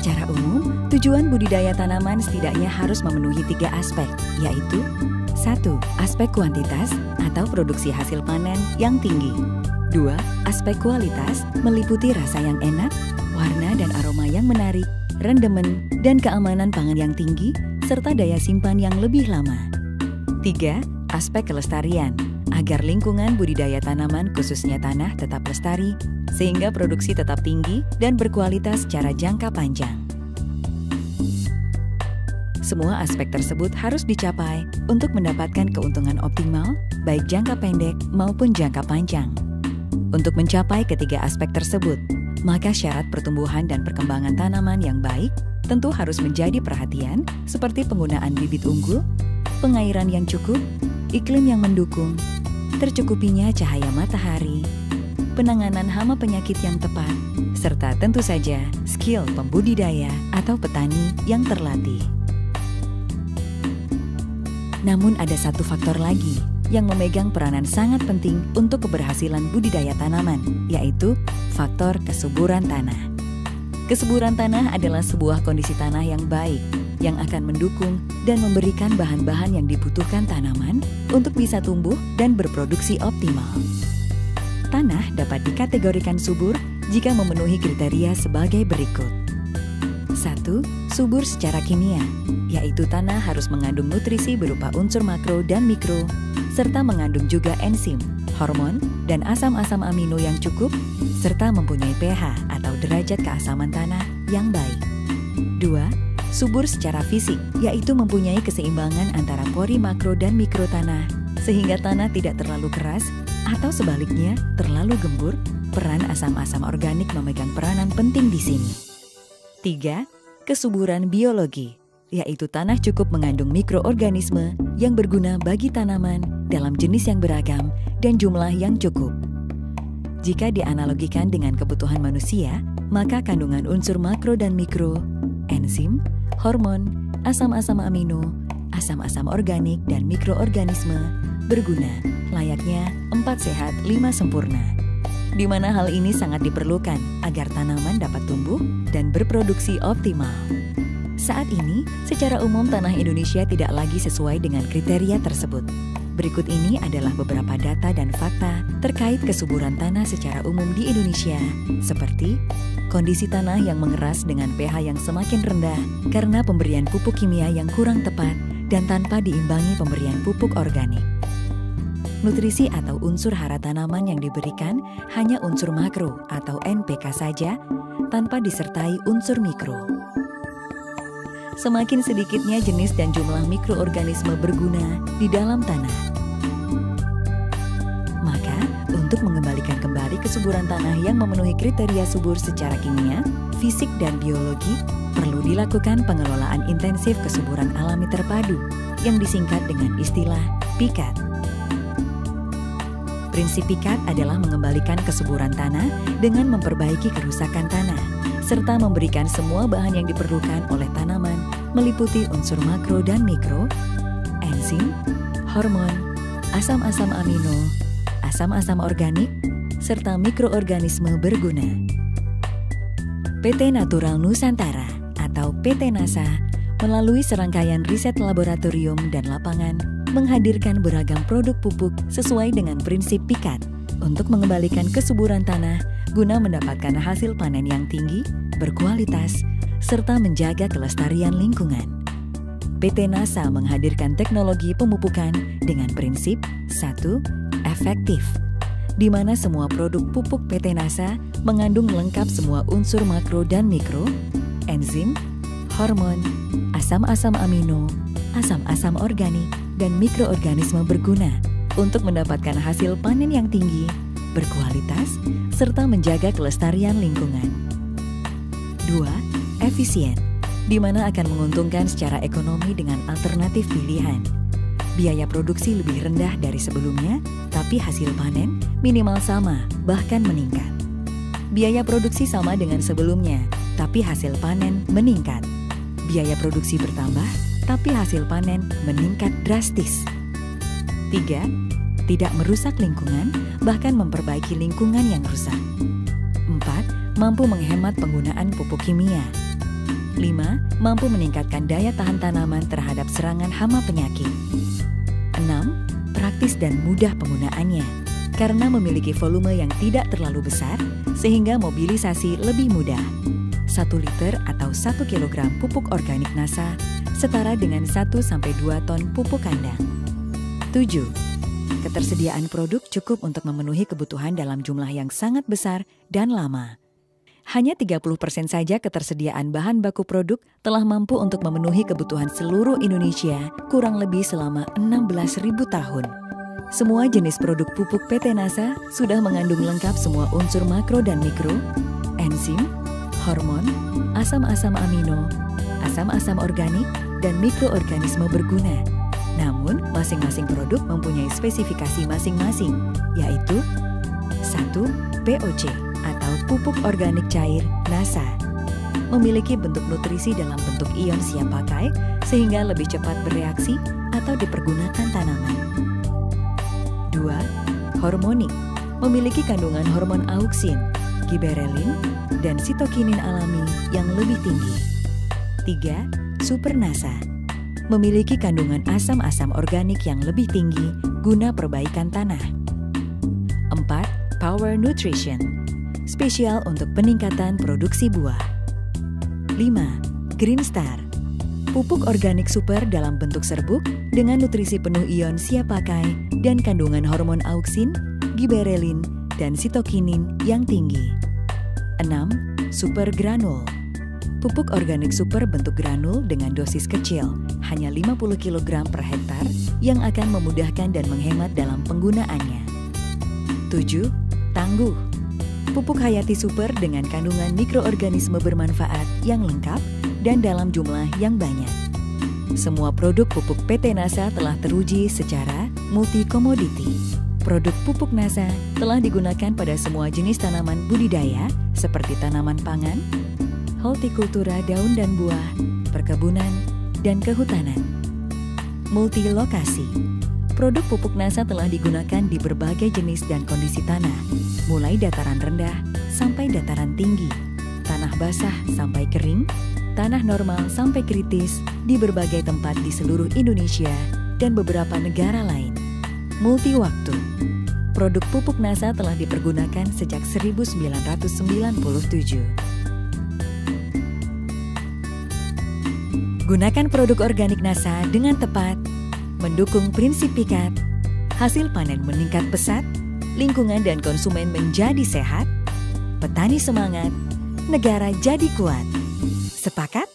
Secara umum, tujuan budidaya tanaman setidaknya harus memenuhi 3 aspek, yaitu 1. Aspek kuantitas atau produksi hasil panen yang tinggi. 2. Aspek kualitas meliputi rasa yang enak, warna dan aroma yang menarik, rendemen, dan keamanan pangan yang tinggi, serta daya simpan yang lebih lama. 3. Aspek kelestarian, agar lingkungan budidaya tanaman khususnya tanah tetap lestari, sehingga produksi tetap tinggi dan berkualitas secara jangka panjang. Semua aspek tersebut harus dicapai untuk mendapatkan keuntungan optimal, baik jangka pendek maupun jangka panjang. Untuk mencapai ketiga aspek tersebut, maka syarat pertumbuhan dan perkembangan tanaman yang baik tentu harus menjadi perhatian, seperti penggunaan bibit unggul, pengairan yang cukup, iklim yang mendukung, tercukupinya cahaya matahari, penanganan hama penyakit yang tepat, serta tentu saja skill pembudidaya atau petani yang terlatih. Namun ada satu faktor lagi yang memegang peranan sangat penting untuk keberhasilan budidaya tanaman, yaitu faktor kesuburan tanah. Kesuburan tanah adalah sebuah kondisi tanah yang baik, yang akan mendukung dan memberikan bahan-bahan yang dibutuhkan tanaman untuk bisa tumbuh dan berproduksi optimal. Tanah dapat dikategorikan subur jika memenuhi kriteria sebagai berikut. 1. Subur secara kimia, yaitu tanah harus mengandung nutrisi berupa unsur makro dan mikro, serta mengandung juga enzim, hormon, dan asam-asam amino yang cukup, serta mempunyai pH atau derajat keasaman tanah yang baik. 2. Subur secara fisik, yaitu mempunyai keseimbangan antara pori makro dan mikro tanah, sehingga tanah tidak terlalu keras atau sebaliknya terlalu gembur. Peran asam-asam organik memegang peranan penting di sini. 3. Kesuburan biologi, yaitu tanah cukup mengandung mikroorganisme yang berguna bagi tanaman dalam jenis yang beragam dan jumlah yang cukup. Jika dianalogikan dengan kebutuhan manusia, maka kandungan unsur makro dan mikro, enzim, hormon, asam-asam amino, asam-asam organik, dan mikroorganisme berguna layaknya 4 sehat 5 sempurna, di mana hal ini sangat diperlukan agar tanaman dapat tumbuh dan berproduksi optimal. Saat ini, secara umum tanah Indonesia tidak lagi sesuai dengan kriteria tersebut. Berikut ini adalah beberapa data dan fakta terkait kesuburan tanah secara umum di Indonesia, seperti kondisi tanah yang mengeras dengan pH yang semakin rendah karena pemberian pupuk kimia yang kurang tepat dan tanpa diimbangi pemberian pupuk organik. Nutrisi atau unsur hara tanaman yang diberikan hanya unsur makro atau NPK saja, tanpa disertai unsur mikro. Semakin sedikitnya jenis dan jumlah mikroorganisme berguna di dalam tanah. Maka, untuk mengembalikan kembali kesuburan tanah yang memenuhi kriteria subur secara kimia, fisik, dan biologi, perlu dilakukan pengelolaan intensif kesuburan alami terpadu yang disingkat dengan istilah PIKAT. Prinsip PIKAT adalah mengembalikan kesuburan tanah dengan memperbaiki kerusakan tanah, serta memberikan semua bahan yang diperlukan oleh tanaman meliputi unsur makro dan mikro, enzim, hormon, asam-asam amino, asam-asam organik, serta mikroorganisme berguna. PT Natural Nusantara atau PT NASA melalui serangkaian riset laboratorium dan lapangan menghadirkan beragam produk pupuk sesuai dengan prinsip PIKAT untuk mengembalikan kesuburan tanah guna mendapatkan hasil panen yang tinggi, berkualitas, serta menjaga kelestarian lingkungan. PT NASA menghadirkan teknologi pemupukan dengan prinsip 1. Efektif, di mana semua produk pupuk PT NASA mengandung lengkap semua unsur makro dan mikro, enzim, hormon, asam-asam amino, asam-asam organik, dan mikroorganisme berguna untuk mendapatkan hasil panen yang tinggi, berkualitas, serta menjaga kelestarian lingkungan. 2. Efisien, di mana akan menguntungkan secara ekonomi dengan alternatif pilihan. Biaya produksi lebih rendah dari sebelumnya, tapi hasil panen minimal sama, bahkan meningkat. Biaya produksi sama dengan sebelumnya, tapi hasil panen meningkat. Biaya produksi bertambah, tapi hasil panen meningkat drastis. 3. Tidak merusak lingkungan, bahkan memperbaiki lingkungan yang rusak. 4. Mampu menghemat penggunaan pupuk kimia. 5. Mampu meningkatkan daya tahan tanaman terhadap serangan hama penyakit. 6. Praktis dan mudah penggunaannya, karena memiliki volume yang tidak terlalu besar, sehingga mobilisasi lebih mudah. 1 liter atau 1 kilogram pupuk organik NASA setara dengan 1-2 ton pupuk kandang. 7. Ketersediaan produk cukup untuk memenuhi kebutuhan dalam jumlah yang sangat besar dan lama. Hanya 30% saja ketersediaan bahan baku produk telah mampu untuk memenuhi kebutuhan seluruh Indonesia kurang lebih selama 16.000 tahun. Semua jenis produk pupuk PT NASA sudah mengandung lengkap semua unsur makro dan mikro, enzim, hormon, asam-asam amino, asam-asam organik, dan mikroorganisme berguna. Namun, masing-masing produk mempunyai spesifikasi masing-masing, yaitu 1. POC atau pupuk organik cair NASA. Memiliki bentuk nutrisi dalam bentuk ion siap pakai sehingga lebih cepat bereaksi atau dipergunakan tanaman. 2. Hormonik. Memiliki kandungan hormon auksin, giberelin, dan sitokinin alami yang lebih tinggi. 3. Super NASA. Memiliki kandungan asam-asam organik yang lebih tinggi guna perbaikan tanah. 4. Power Nutrition. Spesial untuk peningkatan produksi buah. 5. Green Star. Pupuk organik super dalam bentuk serbuk dengan nutrisi penuh ion siap pakai dan kandungan hormon auksin, giberelin, dan sitokinin yang tinggi. 6. Super Granul. Pupuk organik super bentuk granul dengan dosis kecil, hanya 50 kg per hektar, yang akan memudahkan dan menghemat dalam penggunaannya. 7. Tangguh. Pupuk hayati super dengan kandungan mikroorganisme bermanfaat yang lengkap dan dalam jumlah yang banyak. Semua produk pupuk PT NASA telah teruji secara multi-komoditi. Produk pupuk NASA telah digunakan pada semua jenis tanaman budidaya seperti tanaman pangan, hortikultura daun dan buah, perkebunan, dan kehutanan. Multilokasi. Produk pupuk NASA telah digunakan di berbagai jenis dan kondisi tanah, mulai dataran rendah sampai dataran tinggi, tanah basah sampai kering, tanah normal sampai kritis di berbagai tempat di seluruh Indonesia dan beberapa negara lain. Multi-waktu. Produk pupuk NASA telah dipergunakan sejak 1997. Gunakan produk organik NASA dengan tepat, mendukung prinsip pikat, hasil panen meningkat pesat, lingkungan dan konsumen menjadi sehat, petani semangat, negara jadi kuat. Sepakat?